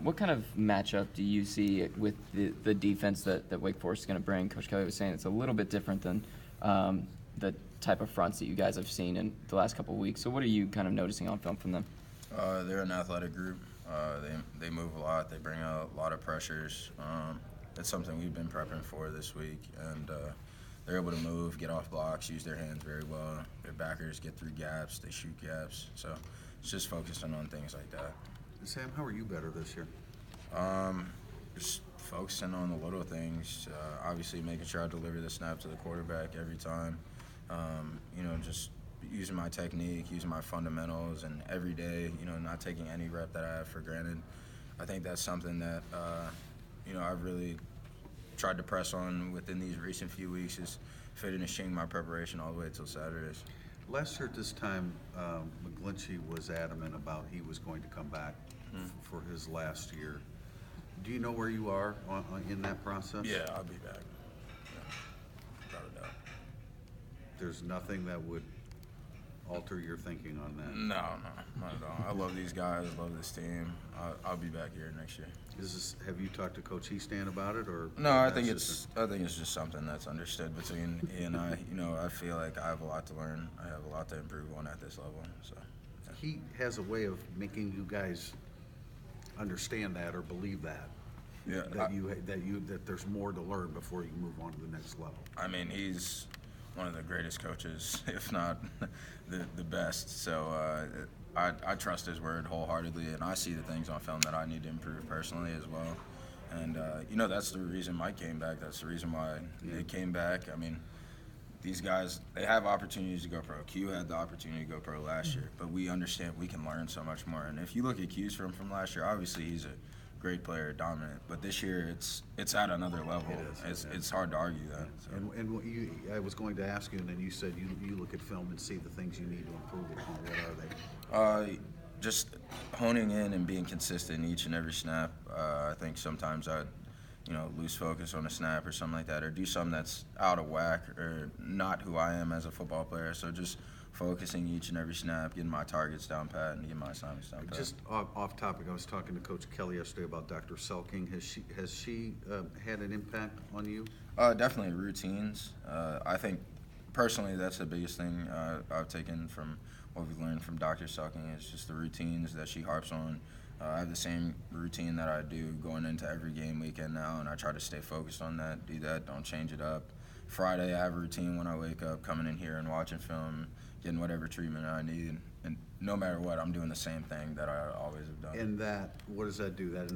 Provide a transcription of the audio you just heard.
What kind of matchup do you see with the defense that Wake Forest is going to bring? Coach Kelly was saying it's a little bit different than the type of fronts that you guys have seen in the last couple of weeks. So what are you kind of noticing on film from them? They're an athletic group. They move a lot. They bring out a lot of pressures. It's something we've been prepping for this week, and they're able to move, get off blocks, use their hands very well. Their backers get through gaps. They shoot gaps. So it's just focusing on things like that. Sam, how are you better this year? Just focusing on the little things. Obviously, making sure I deliver the snap to the quarterback every time. Just using my technique, using my fundamentals, and every day, not taking any rep that I have for granted. I think that's something that, I've really tried to press on within these recent few weeks is finishing my preparation all the way until Saturdays. Last year at this time, McGlinchey was adamant about he was going to come back for his last year. Do you know where you are in that process? Yeah, I'll be back. Yeah, without a doubt. There's nothing that would alter your thinking on that? No, not at all. I love these guys, love this team. I'll be back here next year. Have you talked to Coach Easton about it, or? No, I think it's just something that's understood between he and I. I feel like I have a lot to learn. I have a lot to improve on at this level. So yeah. He has a way of making you guys understand that or believe that. Yeah, that there's more to learn before you move on to the next level. I mean, he's one of the greatest coaches, if not the best. So I trust his word wholeheartedly, and I see the things on film that I need to improve personally as well. And that's the reason Mike came back. That's the reason why they came back. I mean, these guys, they have opportunities to go pro. Q had the opportunity to go pro last year, but we understand we can learn so much more. And if you look at Q's from last year, obviously he's a great player, dominant. But this year, it's at another level. It's hard to argue that. So. And I was going to ask you, and then you said you look at film and see the things you need to improve upon. What are they? Just honing in and being consistent each and every snap. I think sometimes I lose focus on a snap or something like that, or do something that's out of whack or not who I am as a football player. So just focusing each and every snap, getting my targets down pat, and getting my assignments down pat. Just off topic, I was talking to Coach Kelly yesterday about Dr. Selking. Has she had an impact on you? Definitely routines. I think personally that's the biggest thing I've taken from what we've learned from Dr. Selking is just the routines that she harps on. I have the same routine that I do going into every game weekend now, and I try to stay focused on that, do that, don't change it up. Friday, I have a routine when I wake up, coming in here and watching film, getting whatever treatment I need, and no matter what, I'm doing the same thing that I always have done. And what does that do? That